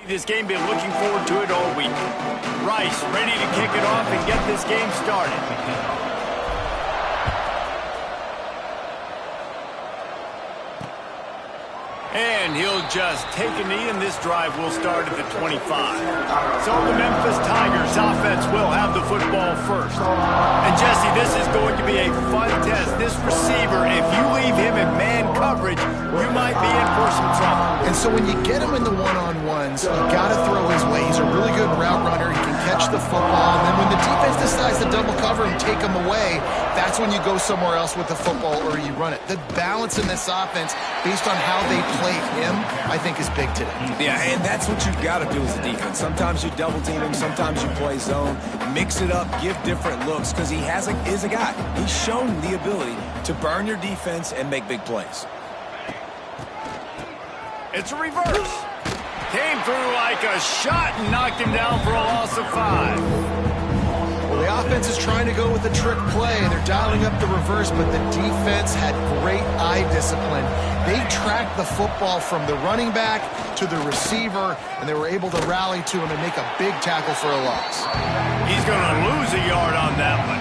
This game, been looking forward to it all week. Rice ready to kick it off and get this game started. And he'll just take a knee, and this drive will start at the 25. So the Memphis Tigers offense will have the football first. And Jesse, this is going to be a fun test. This receiver, if you leave him in man coverage, you might be in for some trouble. And so when you get him in the one-on-ones, you got to throw his way. He's a really good route runner. He can catch the football. And then when the defense decides to double cover and take him away, that's when you go somewhere else with the football or you run it. The balance in this offense, based on how they play him, I think is big today. Yeah, and that's what you've got to do as a defense. Sometimes you double team him, sometimes you play zone, mix it up, give different looks, because he is a guy. He's shown the ability to burn your defense and make big plays. It's a reverse. Came through like a shot and knocked him down for a loss of 5. Well, the offense is trying to go with a trick play. They're dialing up the reverse, but the defense had great eye discipline. They tracked the football from the running back to the receiver, and they were able to rally to him and make a big tackle for a loss. He's going to lose a yard on that one.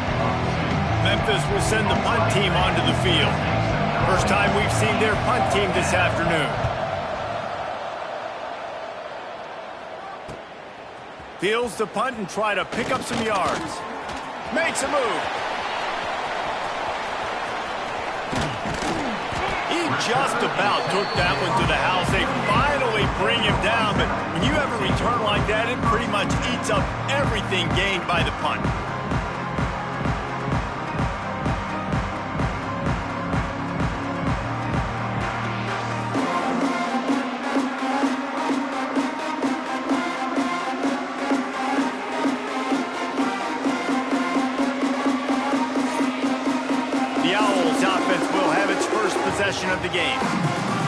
Memphis will send the punt team onto the field. First time we've seen their punt team this afternoon. Fields the punt and try to pick up some yards. Makes a move. He just about took that one to the house. They finally bring him down, but when you have a return like that, it pretty much eats up everything gained by the punt. Possession of the game.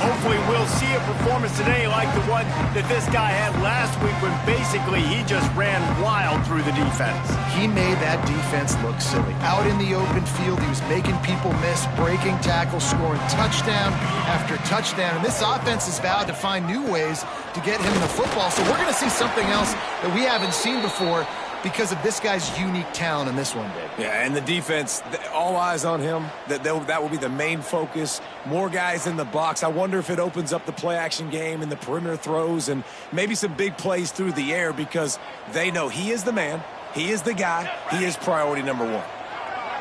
Hopefully we'll see a performance today like the one that this guy had last week when basically he just ran wild through the defense. He made that defense look silly. Out in the open field, he was making people miss, breaking tackles, scoring touchdown after touchdown. And this offense has vowed to find new ways to get him the football. So we're going to see something else that we haven't seen before because of this guy's unique talent in this one, Dave. Yeah, and the defense, all eyes on him. That will be the main focus. More guys in the box. I wonder if it opens up the play-action game and the perimeter throws and maybe some big plays through the air because they know he is the man, he is the guy, he is priority number 1.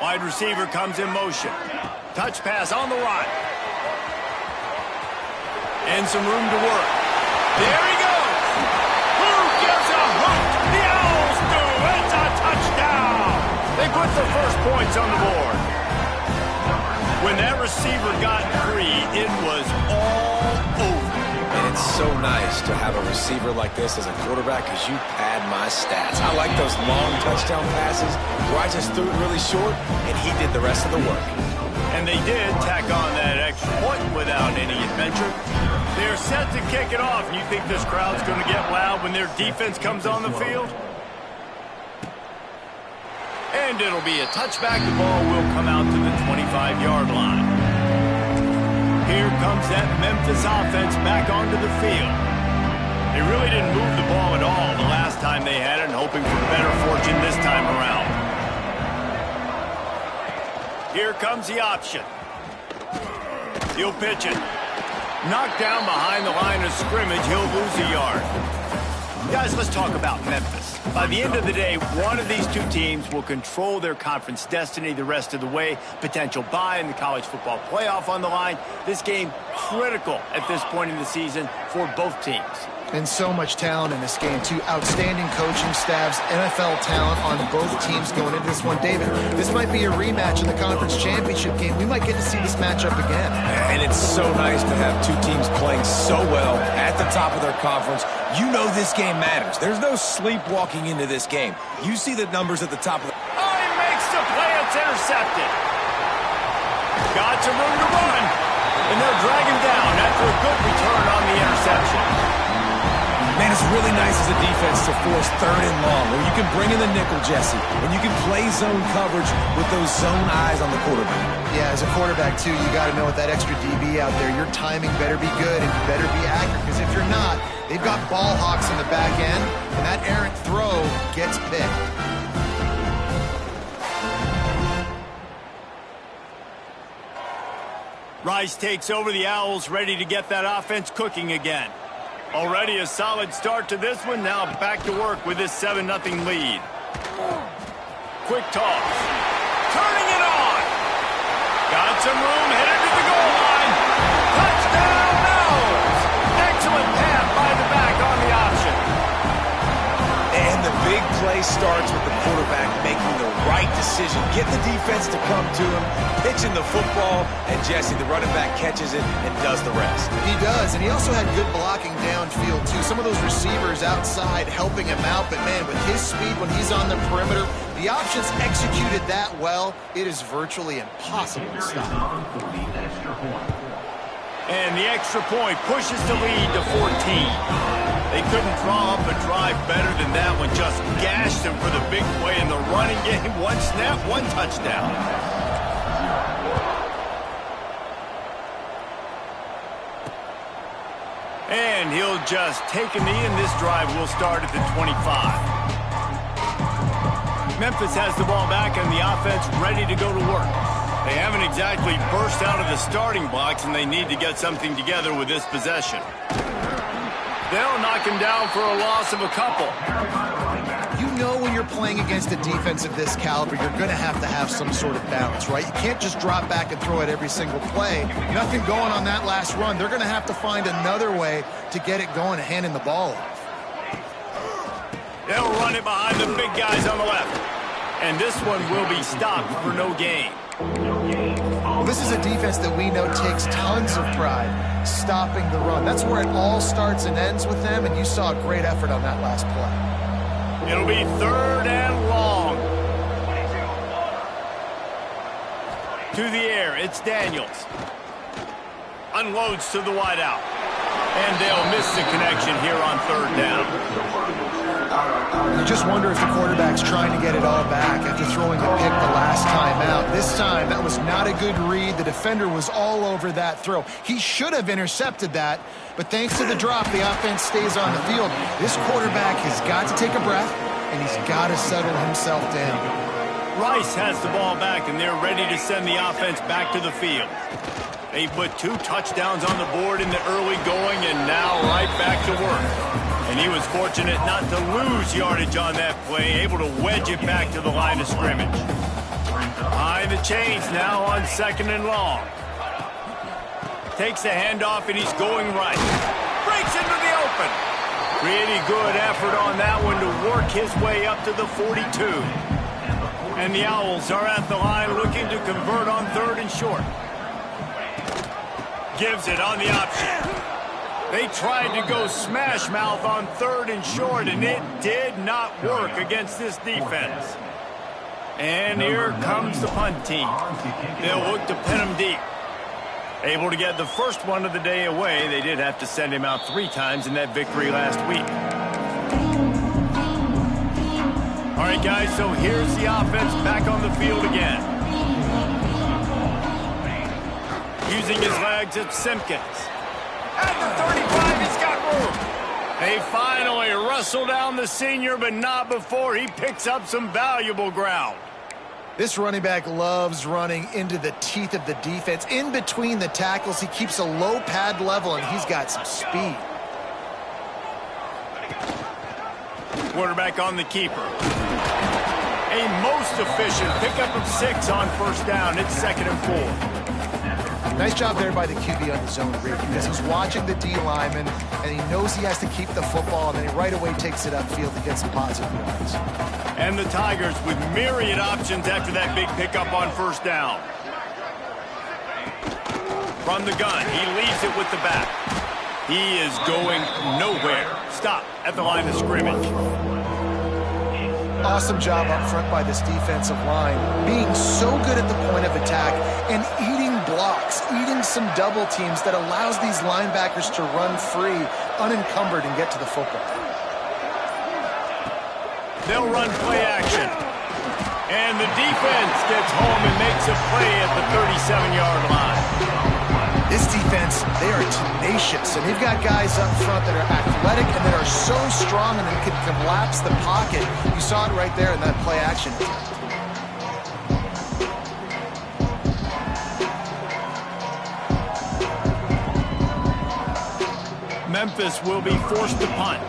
Wide receiver comes in motion. Touch pass on the right. And some room to work. There he goes. Who gives a hoot? The Owls do. It's a touchdown. They put the first points on the board. When that receiver got free, it was all over. And it's so nice to have a receiver like this as a quarterback because you pad my stats. I like those long touchdown passes where I just threw it really short and he did the rest of the work. And they did tack on that extra point without any adventure. They're set to kick it off. You think this crowd's going to get loud when their defense comes on the field? And it'll be a touchback. The ball will come out to the 25-yard line. Here comes that Memphis offense back onto the field. They really didn't move the ball at all the last time they had it, and hoping for better fortune this time around. Here comes the option. He'll pitch it. Knocked down behind the line of scrimmage. He'll lose a yard. Guys, let's talk about Memphis. By the end of the day, one of these two teams will control their conference destiny the rest of the way. Potential bye in the college football playoff on the line. This game critical at this point in the season for both teams. And so much talent in this game, too. Outstanding coaching staffs, NFL talent on both teams going into this one. David, this might be a rematch in the conference championship game. We might get to see this matchup again. And it's so nice to have two teams playing so well at the top of their conference. You know this game matters. There's no sleepwalking into this game. You see the numbers at the top of the... Oh, he makes the play. It's intercepted. Got some room to run. And they'll drag him down after a good return on the interception. Man, It's really nice as a defense to force 3rd and long, where you can bring in the nickel, Jesse, and you can play zone coverage with those zone eyes on the quarterback. Yeah, as a quarterback, too, you got to know with that extra DB out there, your timing better be good and you better be accurate, because if you're not, they've got ball hawks in the back end, and that errant throw gets picked. Rice takes over the Owls, ready to get that offense cooking again. Already a solid start to this one. Now back to work with this 7-0 lead. Quick toss. Turning it on. Got some room, headed to the goal line. Touchdown, Owls. Excellent pass by the back on the option. And the big play starts with the quarterback making the right decision. Get the defense to come to him, pitching the football, and Jesse, the running back, catches it and does the rest. He does, and he also had good blocking downfield, too. Some of those receivers outside helping him out, but, man, with his speed when he's on the perimeter, the options executed that well, it is virtually impossible to stop. And the extra point pushes the lead to 14. They couldn't draw up a drive better than that one. Just gashed him for the big play in the running game. 1 snap, 1 touchdown. And he'll just take a knee, and this drive will start at the 25. Memphis has the ball back, and the offense ready to go to work. They haven't exactly burst out of the starting blocks, and they need to get something together with this possession. They'll knock him down for a loss of a couple. You know when you're playing against a defense of this caliber, you're going to have some sort of balance, right? You can't just drop back and throw it every single play. Nothing going on that last run. They're going to have to find another way to get it going and handing the ball off. They'll run it behind the big guys on the left. And this one will be stopped for no gain. Well, this is a defense that we know takes tons of pride stopping the run. That's where it all starts and ends with them, and you saw a great effort on that last play. It'll be 3rd and long. To the air, it's Daniels. Unloads to the wideout. And they'll miss the connection here on 3rd down. You just wonder if the quarterback's trying to get it all back after throwing a pick the last time out. This time, that was not a good read. The defender was all over that throw. He should have intercepted that, but thanks to the drop, the offense stays on the field. This quarterback has got to take a breath, and he's got to settle himself down. Rice has the ball back, and they're ready to send the offense back to the field. They put 2 touchdowns on the board in the early going, and now right back to work. And he was fortunate not to lose yardage on that play, able to wedge it back to the line of scrimmage. Behind the chains now on 2nd and long. Takes the handoff, and he's going right. Breaks into the open. Pretty good effort on that one to work his way up to the 42. And the Owls are at the line looking to convert on 3rd and short. Gives it on the option. They tried to go smash mouth on 3rd and short, and it did not work against this defense. And here comes the punt team. They'll look to pin him deep. Able to get the first one of the day away. They did have to send him out 3 times in that victory last week. All right, guys, so here's the offense back on the field again. Using his legs, it's Simpkins. At the 35, he's got room. They finally wrestle down the senior, but not before he picks up some valuable ground. This running back loves running into the teeth of the defense. In between the tackles, he keeps a low pad level, and he's got some speed. Quarterback on the keeper. A most efficient pickup of 6 on 1st down. It's 2nd and 4. Nice job there by the QB on the zone read, because he's watching the D lineman, and he knows he has to keep the football, and then he right away takes it upfield to get some positive yards. And the Tigers with myriad options after that big pickup on 1st down. From the gun, he leaves it with the back. He is going nowhere. Stop at the line of scrimmage. Awesome job up front by this defensive line, being so good at the point of attack and eating blocks, eating in some double teams that allows these linebackers to run free, unencumbered, and get to the football. They'll run play action. And the defense gets home and makes a play at the 37-yard line. This defense, they are tenacious, and they've got guys up front that are athletic and that are so strong and that can collapse the pocket. You saw it right there in that play action. Memphis will be forced to punt.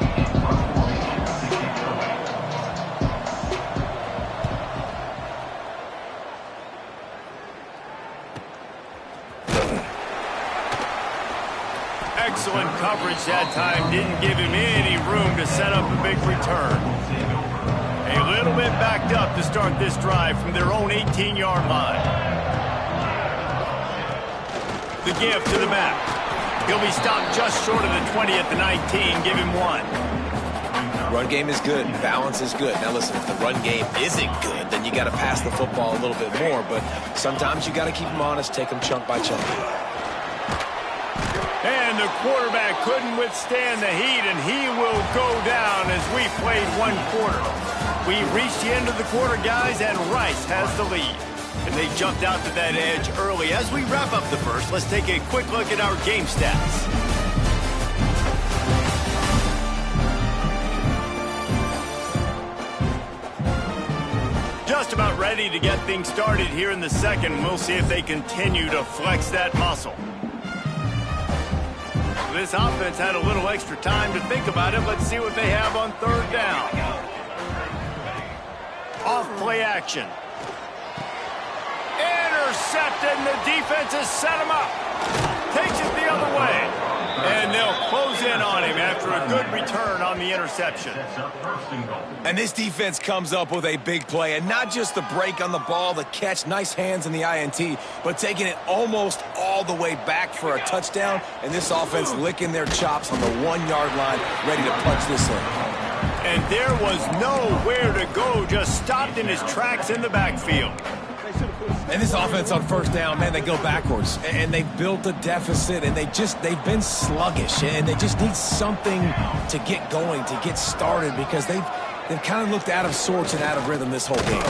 Excellent coverage that time. Didn't give him any room to set up a big return. A little bit backed up to start this drive from their own 18-yard line. The give to the back. He'll be stopped just short of the 20 at the 19. Give him one. Run game is good. Balance is good. Now listen, if the run game isn't good, then you got to pass the football a little bit more. But sometimes you got to keep them honest, take them chunk by chunk. And the quarterback couldn't withstand the heat, and he will go down as we played one quarter. We reached the end of the quarter, guys, and Rice has the lead. And they jumped out to that edge early. As we wrap up the first, let's take a quick look at our game stats. Just about ready to get things started here in the second. We'll see if they continue to flex that muscle. This offense had a little extra time to think about it. Let's see what they have on third down. Off play action. Intercepted, and the defense has set him up. Takes it the other way. And they'll close in on him after a good return on the interception. And this defense comes up with a big play, and not just the break on the ball, the catch, nice hands in the INT, but taking it almost all the way back for a touchdown, and this offense licking their chops on the 1-yard line, ready to punch this in. And there was nowhere to go, just stopped in his tracks in the backfield. And this offense on first down, man, they go backwards. And they've built a deficit, and they've been sluggish. And they just need something to get going, to get started, because they've kind of looked out of sorts and out of rhythm this whole game.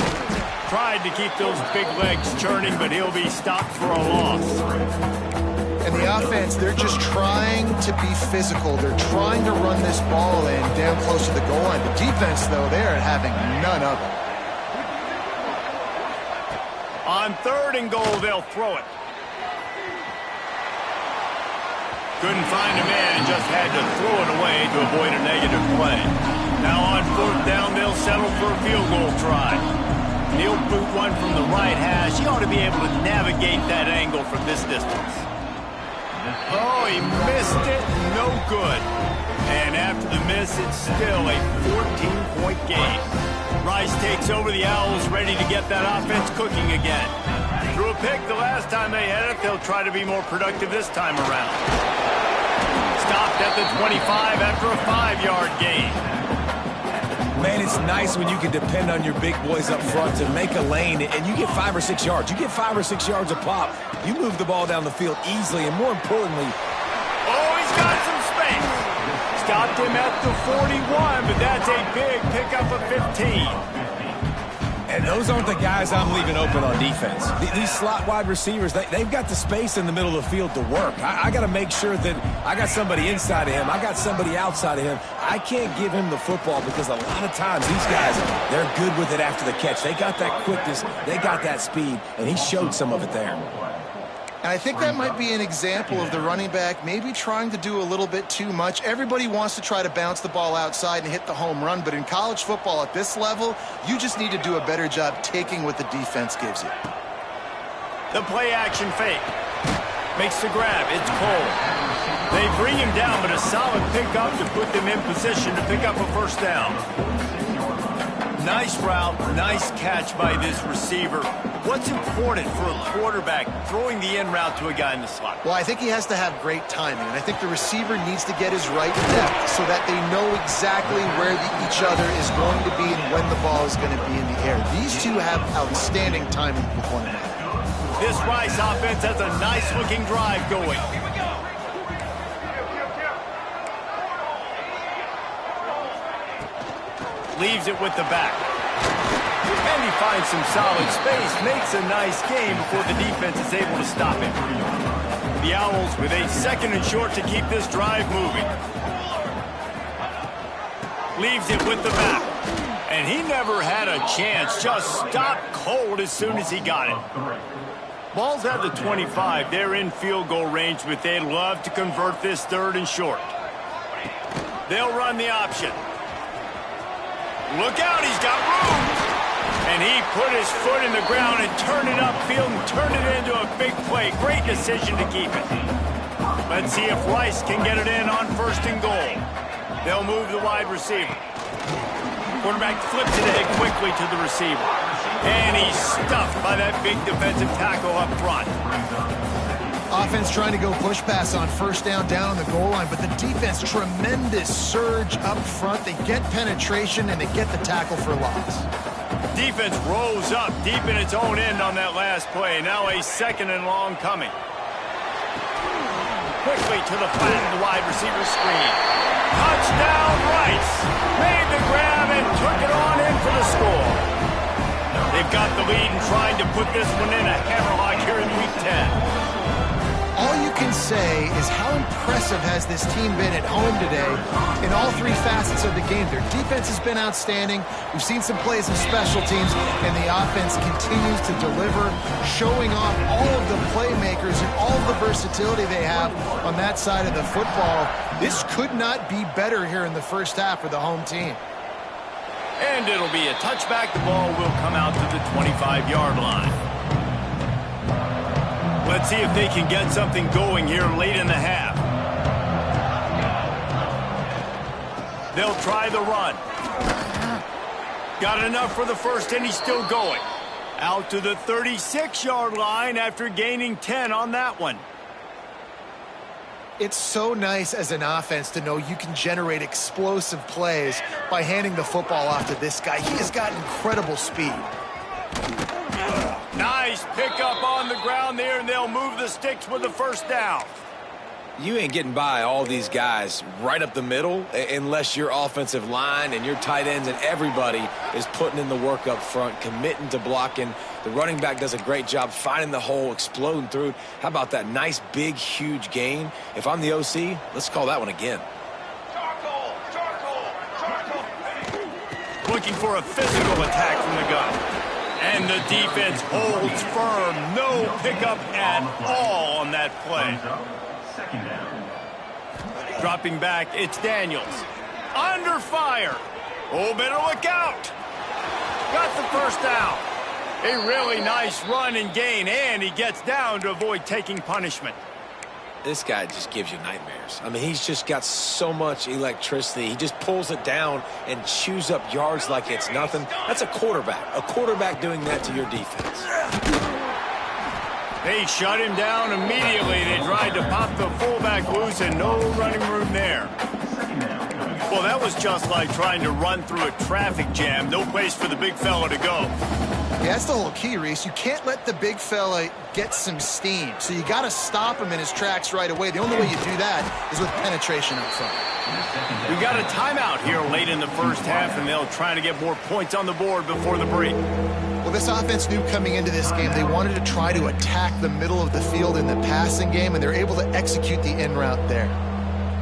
Tried to keep those big legs churning, but he'll be stopped for a loss. And the offense, they're just trying to be physical. They're trying to run this ball in down close to the goal line. The defense, though, they're having none of it. On third and goal, they'll throw it. Couldn't find a man and just had to throw it away to avoid a negative play. Now on fourth down, they'll settle for a field goal try. He'll boot one from the right hash. He ought to be able to navigate that angle from this distance. Oh, he missed it. No good. And after the miss, it's still a 14-point game. Rice takes over the Owls, ready to get that offense cooking again. Threw a pick the last time they had it. They'll try to be more productive this time around. Stopped at the 25 after a 5-yard gain. Man, it's nice when you can depend on your big boys up front to make a lane, and you get 5 or 6 yards. You get 5 or 6 yards a pop. You move the ball down the field easily, and more importantly... Oh, he's got some space. Stopped him at the 41, but that's a big pickup of 15. And those aren't the guys I'm leaving open on defense. These slot wide receivers, they've got the space in the middle of the field to work. I got to make sure that I got somebody inside of him. I got somebody outside of him. I can't give him the football because a lot of times these guys, they're good with it after the catch. They got that quickness. They got that speed, and he showed some of it there. And I think that might be an example of the running back maybe trying to do a little bit too much. Everybody wants to try to bounce the ball outside and hit the home run, but in college football at this level, you just need to do a better job taking what the defense gives you. The play action fake. Makes the grab. It's Cole. They bring him down, but a solid pickup to put them in position to pick up a first down. Nice route, nice catch by this receiver. What's important for a quarterback throwing the in route to a guy in the slot? Well, I think he has to have great timing, and I think the receiver needs to get his right depth so that they know exactly where each other is going to be and when the ball is going to be in the air. These two have outstanding timing with one another. This Rice offense has a nice-looking drive going. Leaves it with the back. And he finds some solid space, makes a nice game before the defense is able to stop it. The Owls with a 2nd and short to keep this drive moving. Leaves it with the back. And he never had a chance, just stopped cold as soon as he got it. Ball's at the 25. They're in field goal range, but they'd love to convert this 3rd and short. They'll run the option. Look out, he's got room. And he put his foot in the ground and turned it upfield and turned it into a big play. Great decision to keep it. Let's see if Rice can get it in on 1st and goal. They'll move the wide receiver. Quarterback flips it ahead quickly to the receiver. And he's stuffed by that big defensive tackle up front. Offense trying to go push pass on 1st down on the goal line, but the defense, tremendous surge up front. They get penetration, and they get the tackle for loss. Defense rolls up deep in its own end on that last play. Now a 2nd and long coming. Quickly to the flat of the wide receiver screen. Touchdown, Rice. Made the grab and took it on in for the score. They've got the lead and trying to put this one in a hammerlock here in Week 10. All you can say is how impressive has this team been at home today in all 3 facets of the game. Their defense has been outstanding. We've seen some plays of special teams, and the offense continues to deliver, showing off all of the playmakers and all of the versatility they have on that side of the football. This could not be better here in the 1st half for the home team. And it'll be a touchback. The ball will come out to the 25-yard line. Let's see if they can get something going here late in the half. They'll try the run. Got enough for the 1st, and he's still going. Out to the 36-yard line after gaining 10 on that one. It's so nice as an offense to know you can generate explosive plays by handing the football off to this guy. He has got incredible speed. Nice pickup on the ground there, and they'll move the sticks with the 1st down. You ain't getting by all these guys right up the middle unless your offensive line and your tight ends and everybody is putting in the work up front, committing to blocking. The running back does a great job finding the hole, exploding through. How about that nice, big, huge gain? If I'm the OC, let's call that one again. Looking for a physical attack from the gun. And the defense holds firm. No pickup at all on that play. Dropping back, it's Daniels. Under fire. Oh, better look out. Got the 1st down. A really nice run and gain, and he gets down to avoid taking punishment. This guy just gives you nightmares. I mean, he's just got so much electricity. He just pulls it down and chews up yards like it's nothing. That's a quarterback. A quarterback doing that to your defense. They shut him down immediately. They tried to pop the fullback loose, and no running room there. Well, that was just like trying to run through a traffic jam. No place for the big fella to go. Yeah, that's the whole key, Reese. You can't let the big fella get some steam. So you got to stop him in his tracks right away. The only way you do that is with penetration up front. We got a timeout here late in the 1st half, and they'll try to get more points on the board before the break. Well, this offense knew coming into this game they wanted to try to attack the middle of the field in the passing game, and they're able to execute the in route there.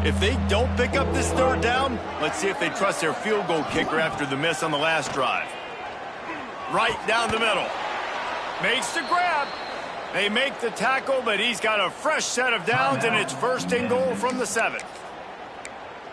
If they don't pick up this 3rd down, let's see if they trust their field goal kicker after the miss on the last drive. Right down the middle. Makes the grab. They make the tackle, but he's got a fresh set of downs, and it's 1st and goal from the 7th.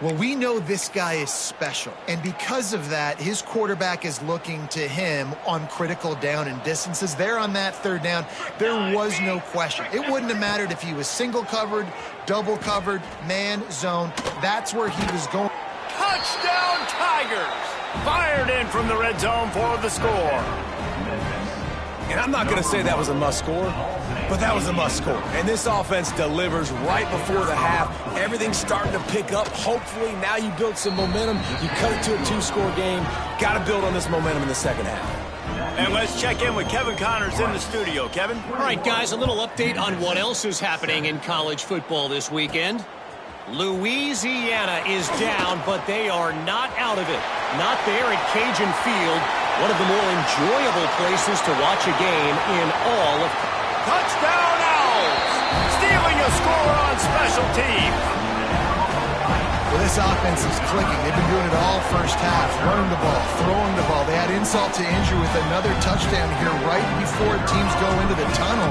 Well, we know this guy is special, and because of that, his quarterback is looking to him on critical down and distances. There on that 3rd down, there was no question. It wouldn't have mattered if he was single covered, double covered, man, zone. That's where he was going. Touchdown, Tigers! Fired in from the red zone for the score. And I'm not going to say that was a must score, but that was a must score. And this offense delivers right before the half. Everything's starting to pick up. Hopefully now you build some momentum. You cut it to a 2-score game. Got to build on this momentum in the 2nd half. And let's check in with Kevin Connors in the studio. Kevin? All right, guys, a little update on what else is happening in college football this weekend. Louisiana is down, but they are not out of it. Not there at Cajun Field, one of the more enjoyable places to watch a game in all of... Touchdown Owls! Stealing a score on special teams. Well, this offense is clicking. They've been doing it all first half. Running the ball, throwing the ball. They had insult to injury with another touchdown here right before teams go into the tunnel.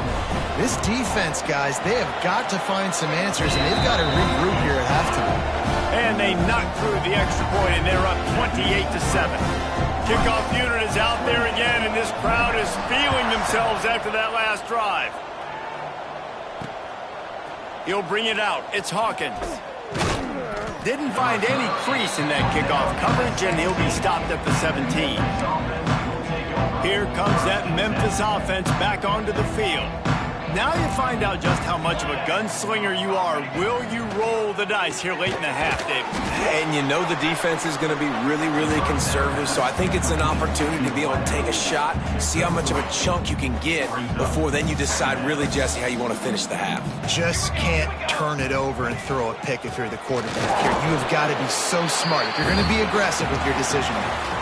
This defense, guys, they have got to find some answers, and they've got to regroup here at halftime. And they knocked through the extra point, and they're up 28-7. Kickoff unit is out there again, and this crowd is feeling themselves after that last drive. He'll bring it out. It's Hawkins. Didn't find any crease in that kickoff coverage, and he'll be stopped at the 17. Here comes that Memphis offense back onto the field. Now you find out just how much of a gunslinger you are. Will you roll the dice here late in the half, Dave? And you know the defense is going to be really, really conservative, so I think it's an opportunity to be able to take a shot, see how much of a chunk you can get before then you decide really, Jesse, how you want to finish the half. Just can't turn it over and throw a pick if you're the quarterback here. You have got to be so smart if you're going to be aggressive with your decision making.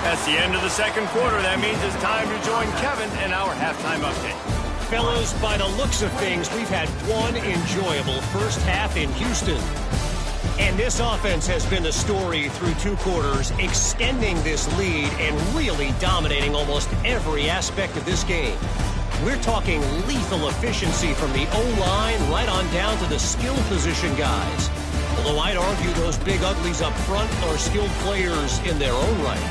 That's the end of the second quarter. That means it's time to join Kevin in our halftime update. Fellows, by the looks of things, we've had one enjoyable first half in Houston. And this offense has been the story through two quarters, extending this lead and really dominating almost every aspect of this game. We're talking lethal efficiency from the O-line right on down to the skill position guys. Although I'd argue those big uglies up front are skilled players in their own right.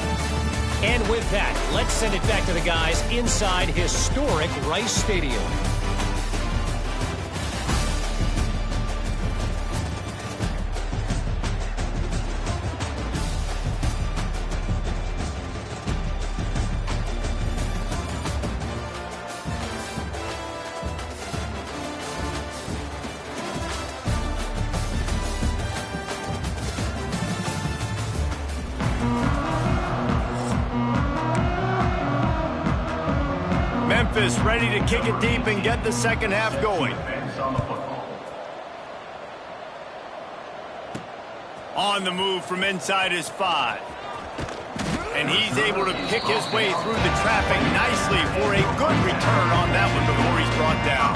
And with that, let's send it back to the guys inside historic Rice Stadium. Memphis ready to kick it deep and get the second half going. On the move from inside his 5. And he's able to pick his way through the traffic nicely for a good return on that one before he's brought down.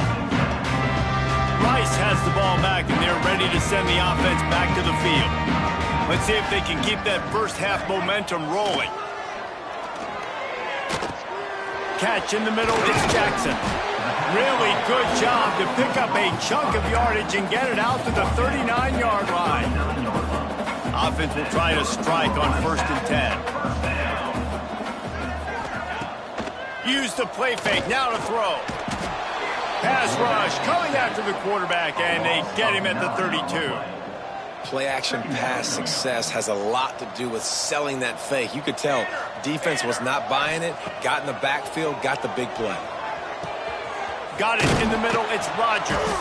Rice has the ball back, and they're ready to send the offense back to the field. Let's see if they can keep that first half momentum rolling. Catch in the middle, it's Jackson. Really good job to pick up a chunk of yardage and get it out to the 39-yard line. Offense will try to strike on 1st and 10. Use the play fake, now to throw. Pass rush coming after the quarterback, and they get him at the 32. Play-action pass success has a lot to do with selling that fake. You could tell defense was not buying it, got in the backfield, got the big play. Got it in the middle, it's Rodgers.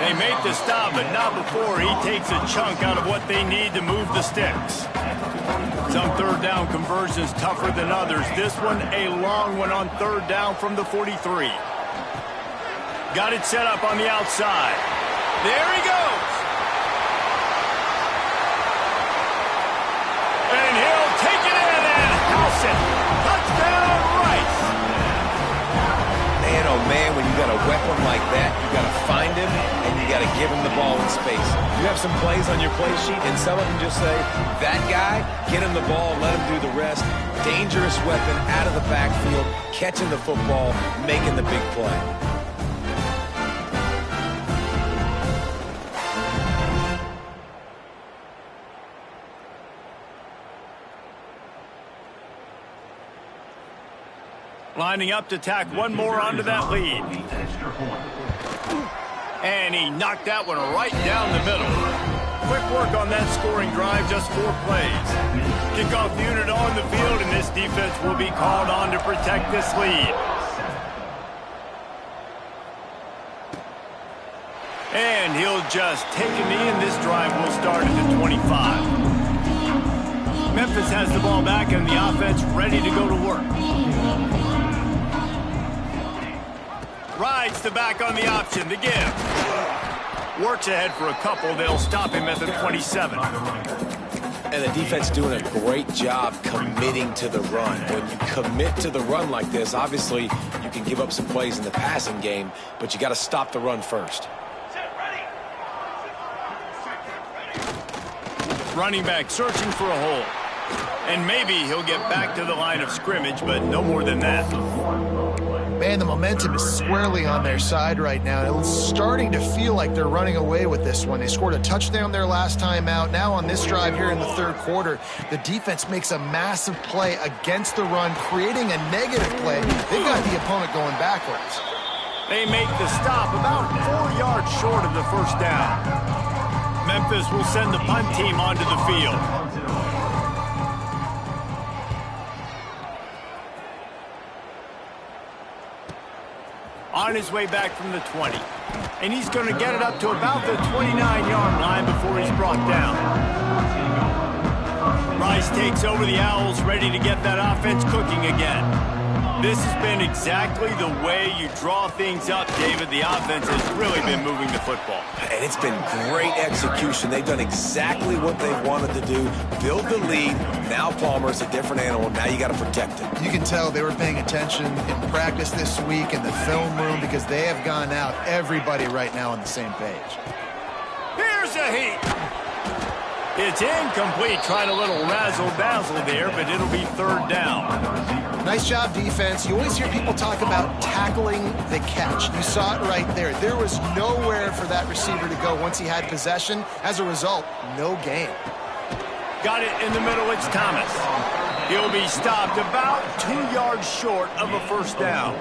They make the stop, but not before he takes a chunk out of what they need to move the sticks. Some third down conversions tougher than others. This one, a long one on 3rd down from the 43. Got it set up on the outside. There he goes. And he'll take it in and house it. Touchdown, Rice. Man, oh man, when you got a weapon like that, you got to find him and you got to give him the ball in space. You have some plays on your play sheet, and some of them just say, that guy, get him the ball, let him do the rest. Dangerous weapon out of the backfield, catching the football, making the big play. Lining up to tack one more onto that lead. And he knocked that one right down the middle. Quick work on that scoring drive, just 4 plays. Kickoff unit on the field, and this defense will be called on to protect this lead. And he'll just take a knee, and this drive will start at the 25. Memphis has the ball back, and the offense ready to go to work. Rides the back on the option to give. Works ahead for a couple. They'll stop him at the 27. And the defense doing a great job committing to the run. When you commit to the run like this, obviously you can give up some plays in the passing game, but you got to stop the run first. Running back searching for a hole. And maybe he'll get back to the line of scrimmage, but no more than that. Man, the momentum is squarely on their side right now. It's starting to feel like they're running away with this one. They scored a touchdown their last time out. Now on this drive here in the third quarter, the defense makes a massive play against the run, creating a negative play. They've got the opponent going backwards. They make the stop about 4 yards short of the first down. Memphis will send the punt team onto the field. On his way back from the 20. And he's going to get it up to about the 29-yard line before he's brought down. Rice takes over the Owls, ready to get that offense cooking again. This has been exactly the way you draw things up, David. The offense has really been moving the football. And it's been great execution. They've done exactly what they wanted to do. Build the lead. Now Palmer's a different animal. Now you got to protect him. You can tell they were paying attention in practice this week in the film room because they have gone out, everybody right now on the same page. Here's a heat. It's incomplete, trying a little razzle-dazzle there, but it'll be third down. Nice job, defense. You always hear people talk about tackling the catch. You saw it right there. There was nowhere for that receiver to go once he had possession. As a result, no gain. Got it in the middle. It's Thomas. He'll be stopped about 2 yards short of a first down.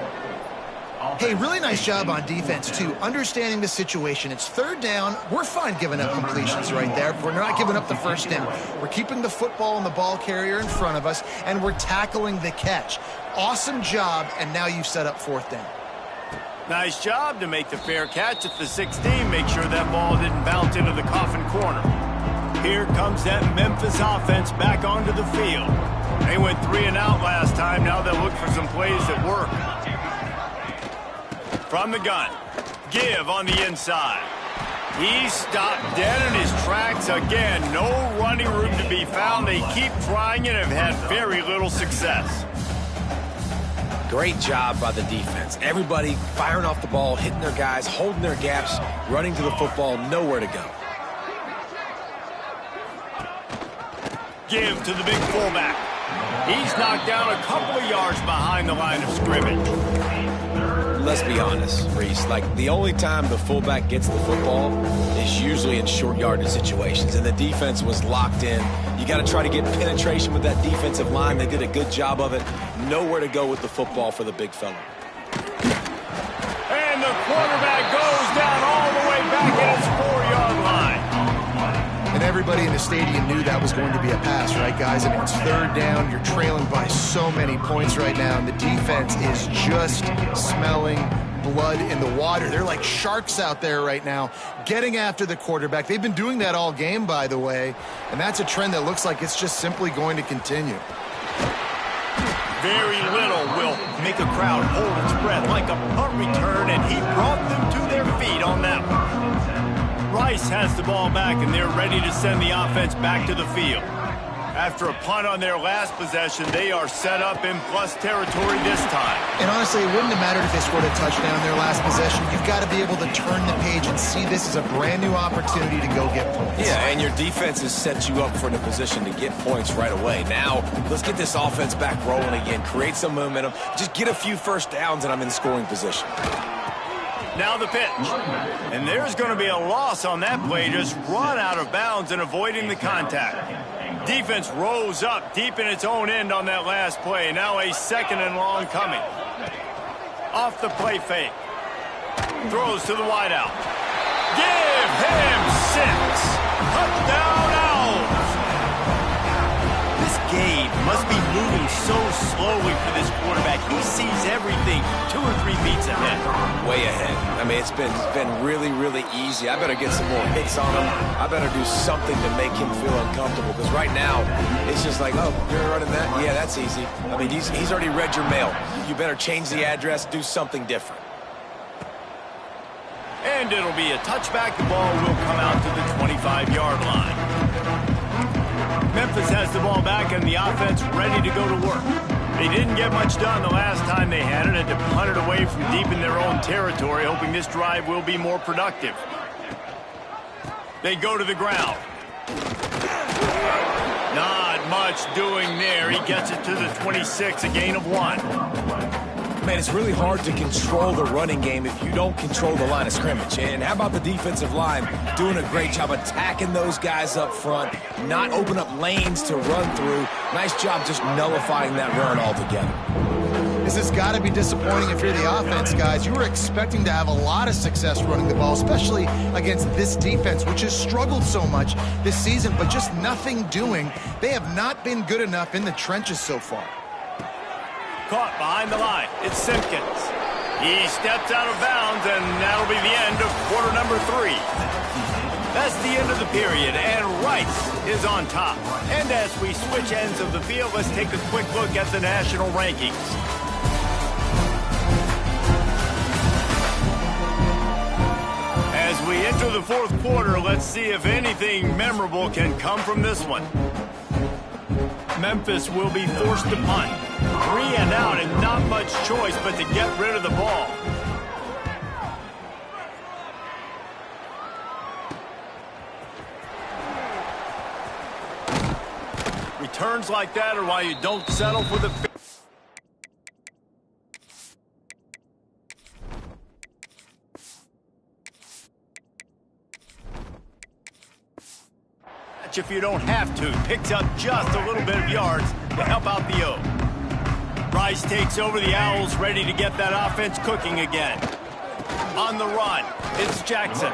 Hey, really nice job on defense, too, understanding the situation. It's third down. We're fine giving up completions right there. We're not giving up the first down. We're keeping the football and the ball carrier in front of us, and we're tackling the catch. Awesome job, and now you've set up fourth down. Nice job to make the fair catch at the 16. Make sure that ball didn't bounce into the coffin corner. Here comes that Memphis offense back onto the field. They went 3 and out last time. Now they'll look for some plays that work. From the gun, give on the inside. He's stopped dead in his tracks again. No running room to be found. They keep trying and have had very little success. Great job by the defense. Everybody firing off the ball, hitting their guys, holding their gaps, running to the football, nowhere to go. Give to the big fullback. He's knocked down a couple of yards behind the line of scrimmage. Let's be honest, Reese. Like, the only time the fullback gets the football is usually in short yardage situations, and the defense was locked in. You got to try to get penetration with that defensive line. They did a good job of it. Nowhere to go with the football for the big fella. And the quarterback goes down all the way back at his 4-yard line. And everybody in the stadium knew that was going to be a pass, right, guys? I mean, it's third down. You're trailing by so many points right now, and the defense is just smelling blood in the water. They're like sharks out there right now, getting after the quarterback. They've been doing that all game, by the way, and that's a trend that looks like it's just simply going to continue. Very little will make a crowd hold its breath like a punt return, and he brought them to their feet on that one. Rice has the ball back, and they're ready to send the offense back to the field. After a punt on their last possession, they are set up in plus territory this time. And honestly, it wouldn't have mattered if they scored a touchdown their last possession. You've got to be able to turn the page and see this as a brand new opportunity to go get points. Yeah, and your defense has set you up for the position to get points right away. Now, let's get this offense back rolling again, create some momentum, just get a few first downs, and I'm in scoring position. Now the pitch. And there's going to be a loss on that play, just run out of bounds and avoiding the contact. Defense rose up deep in its own end on that last play. Now a second and long coming. Off the play fake. Throws to the wideout. Give him 6. Touchdown Owls. This game must be moving so slowly for this quarterback. He sees everything 2 or 3 beats ahead. Way ahead. I mean, it's been really, really easy. I better get some more hits on him. I better do something to make him feel uncomfortable, because right now it's just like, oh, you're running that? Yeah, that's easy. I mean, he's already read your mail. You better change the address, do something different. And it'll be a touchback. The ball will come out to the 25-yard line. Memphis has the ball back and the offense ready to go to work. They didn't get much done the last time they had it. Had to punt it away from deep in their own territory, hoping this drive will be more productive. They go to the ground. Not much doing there. He gets it to the 26, a gain of 1. Man, it's really hard to control the running game if you don't control the line of scrimmage. And how about the defensive line doing a great job attacking those guys up front, not open up lanes to run through. Nice job just nullifying that run altogether. This has got to be disappointing if you're the offense, guys. You were expecting to have a lot of success running the ball, especially against this defense, which has struggled so much this season, but just nothing doing. They have not been good enough in the trenches so far. Caught behind the line. It's Simpkins. He steps out of bounds, and that'll be the end of quarter number 3. That's the end of the period, and Rice is on top. And as we switch ends of the field, let's take a quick look at the national rankings. As we enter the fourth quarter, let's see if anything memorable can come from this one. Memphis will be forced to punt. 3 and out, and not much choice but to get rid of the ball. Returns like that are why you don't settle for the... if you don't have to. Picks up just a little bit of yards to help out the O. Rice takes over the Owls, ready to get that offense cooking again. On the run, it's Jackson.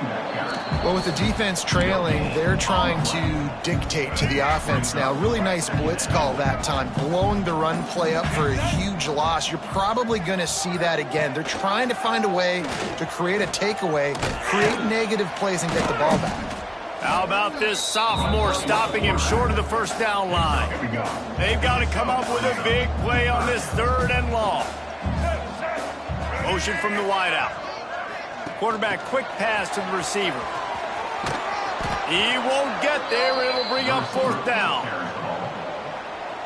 Well, with the defense trailing, they're trying to dictate to the offense now. Really nice blitz call that time, blowing the run play up for a huge loss. You're probably going to see that again. They're trying to find a way to create a takeaway, create negative plays, and get the ball back. How about this sophomore stopping him short of the first down line? They've got to come up with a big play on this 3rd and long. Motion from the wideout. Quarterback quick pass to the receiver. He won't get there. It'll bring up 4th down.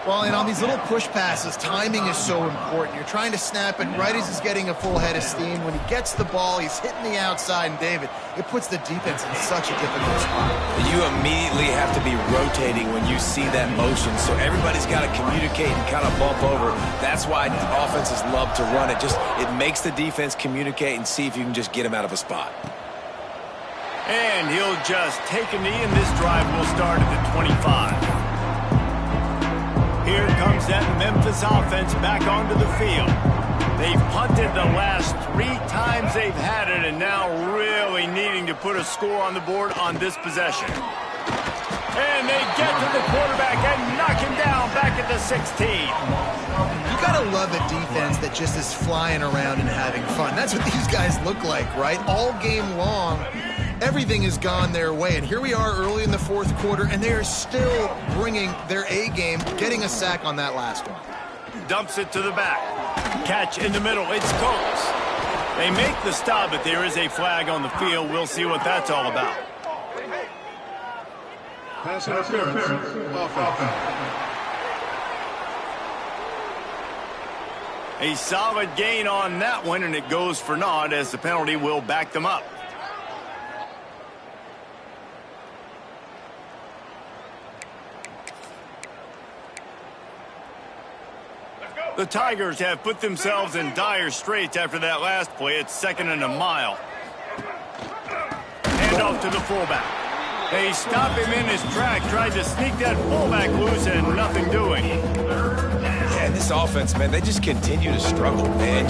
Well, and on these little push passes, timing is so important. You're trying to snap it right as he's getting a full head of steam. When he gets the ball, he's hitting the outside, and David, it puts the defense in such a difficult spot. You immediately have to be rotating when you see that motion, so everybody's got to communicate and kind of bump over. That's why offenses love to run it. It makes the defense communicate and see if you can just get him out of a spot. And he'll just take a knee, and this drive will start at the 25. Here comes that Memphis offense back onto the field. They've punted the last 3 times they've had it, and now really needing to put a score on the board on this possession. And they get to the quarterback and knock him down back at the 16. You gotta love a defense that just is flying around and having fun. That's what these guys look like, right? All game long, everything has gone their way. And here we are early in the 4th quarter, and they are still bringing their A game, getting a sack on that last one. Dumps it to the back. Catch in the middle. It's Coates. They make the stop, but there is a flag on the field. We'll see what that's all about. Pass interference. Offense. A solid gain on that one, and it goes for naught as the penalty will back them up. The Tigers have put themselves in dire straits after that last play. It's 2nd and a mile. Hand off to the fullback. They stop him in his track, tried to sneak that fullback loose, and nothing doing. Yeah, this offense, man, they just continue to struggle. And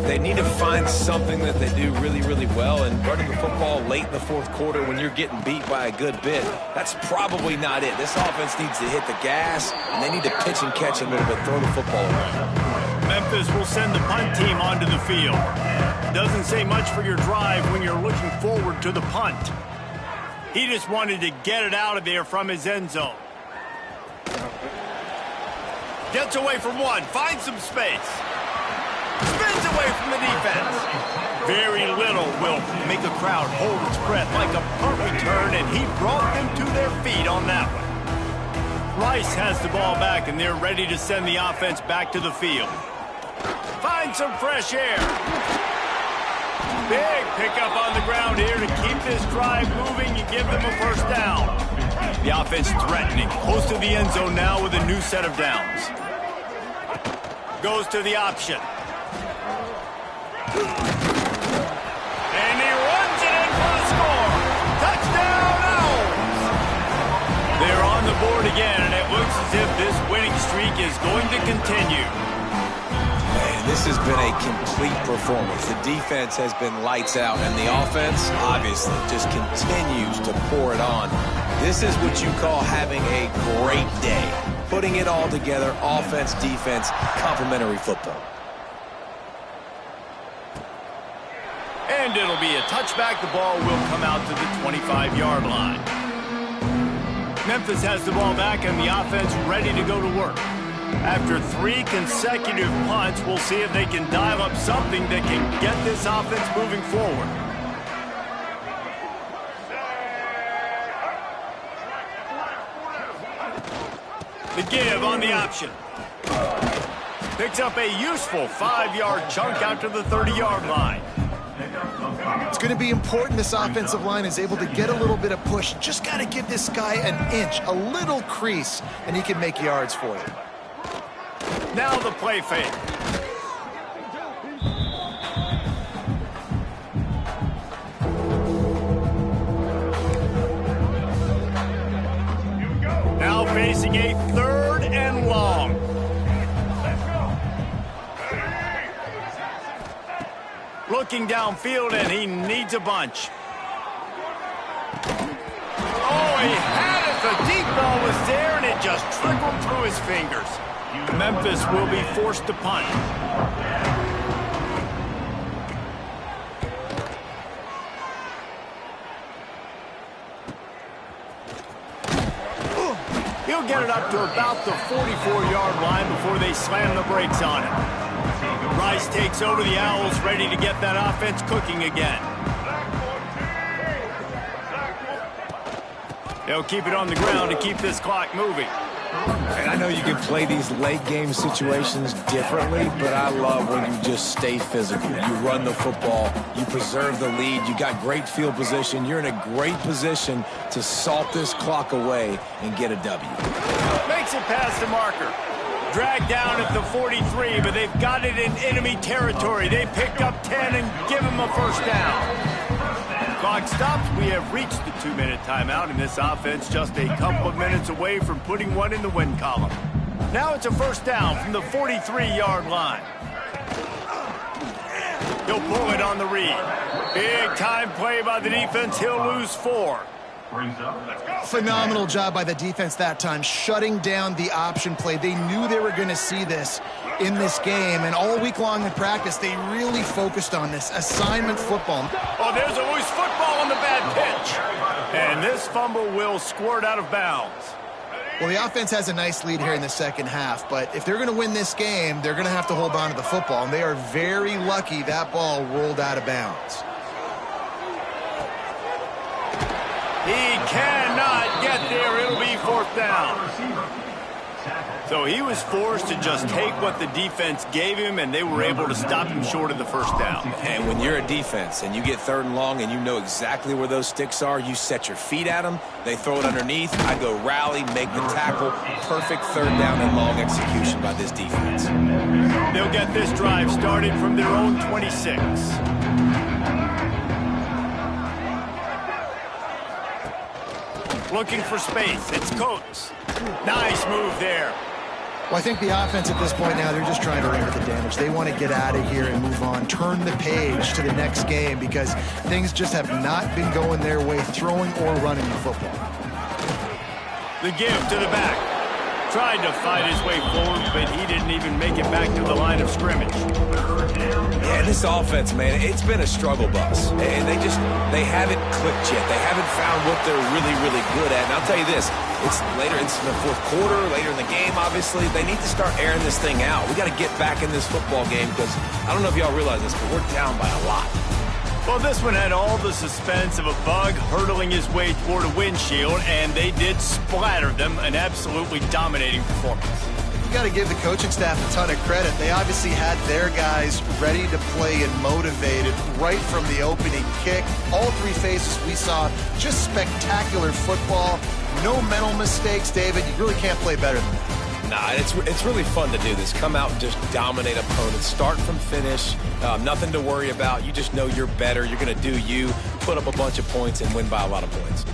they need to find something that they do really, really well. And running the football late in the 4th quarter when you're getting beat by a good bit, that's probably not it. This offense needs to hit the gas, and they need to pitch and catch a little bit, throw the football around. Memphis will send the punt team onto the field. Doesn't say much for your drive when you're looking forward to the punt. He just wanted to get it out of there from his end zone. Gets away from one, finds some space. Spins away from the defense. Very little will make a crowd hold its breath like a punt return, and he brought them to their feet on that one. Rice has the ball back, and they're ready to send the offense back to the field. Find some fresh air. Big pickup on the ground here to keep this drive moving and give them a first down. The offense threatening, close to the end zone now with a new set of downs. Goes to the option. And he runs it in for the score. Touchdown, Owls! They're on the board again, and it looks as if this winning streak is going to continue. Man, this has been a complete performance. The defense has been lights out, and the offense, obviously, just continues to pour it on. This is what you call having a great day. Putting it all together, offense, defense, complementary football. And it'll be a touchback. The ball will come out to the 25-yard line. Memphis has the ball back, and the offense ready to go to work. After 3 consecutive punts, we'll see if they can dial up something that can get this offense moving forward. The give on the option. Picks up a useful 5-yard chunk out to the 30-yard line. It's going to be important this offensive line is able to get a little bit of push. Just got to give this guy an inch, a little crease, and he can make yards for you. Now the play fake. Now facing a 3rd and long. Looking downfield, and he needs a bunch. Oh, he had it. The deep ball was there, and it just trickled through his fingers. Memphis will be forced to punt. He'll get it up to about the 44-yard line before they slam the brakes on him. Rice takes over the Owls, ready to get that offense cooking again. They'll keep it on the ground to keep this clock moving. And I know you can play these late game situations differently, but I love when you just stay physical. You run the football, you preserve the lead, you got great field position. You're in a great position to salt this clock away and get a W. Makes it past the marker. Dragged down at the 43, but they've got it in enemy territory. They pick up 10 and give him a first down. Clock stops. We have reached the 2-minute timeout, and this offense just a couple of minutes away from putting one in the win column. Now it's a first down from the 43-yard line. He'll pull it on the read. Big time play by the defense. He'll lose 4. Phenomenal job by the defense that time, shutting down the option play. They knew they were going to see this in this game, and all week long in practice, they really focused on this assignment football. Oh, there's a loose football on the bad pitch. And this fumble will squirt out of bounds. Well, the offense has a nice lead here in the second half, but if they're going to win this game, they're going to have to hold on to the football, and they are very lucky that ball rolled out of bounds. He cannot get there. It'll be 4th down. So he was forced to just take what the defense gave him, and they were able to stop him short of the first down. And when you're a defense and you get 3rd and long and you know exactly where those sticks are, you set your feet at them, they throw it underneath, I go rally, make the tackle. Perfect 3rd down and long execution by this defense. They'll get this drive started from their own 26. Looking for space. It's Coates. Nice move there. Well, I think the offense at this point now, they're just trying to limit the damage. They want to get out of here and move on, turn the page to the next game because things just have not been going their way, throwing or running the football. The give to the back. Tried to fight his way forward, but he didn't even make it back to the line of scrimmage. Yeah, this offense, man, it's been a struggle bus. And they haven't clicked yet. They haven't found what they're really, really good at. And I'll tell you this, it's in the 4th quarter, later in the game, obviously. They need to start airing this thing out. We got to get back in this football game because I don't know if y'all realize this, but we're down by a lot. Well, this one had all the suspense of a bug hurtling his way toward a windshield, and they did splatter them. An absolutely dominating performance. You got to give the coaching staff a ton of credit. They obviously had their guys ready to play and motivated right from the opening kick. All three phases we saw, just spectacular football. No mental mistakes, David. You really can't play better than that. Nah, it's really fun to do this. Come out and just dominate opponents. Start from finish. Nothing to worry about. You just know you're better. You're going to do you, put up a bunch of points, and win by a lot of points.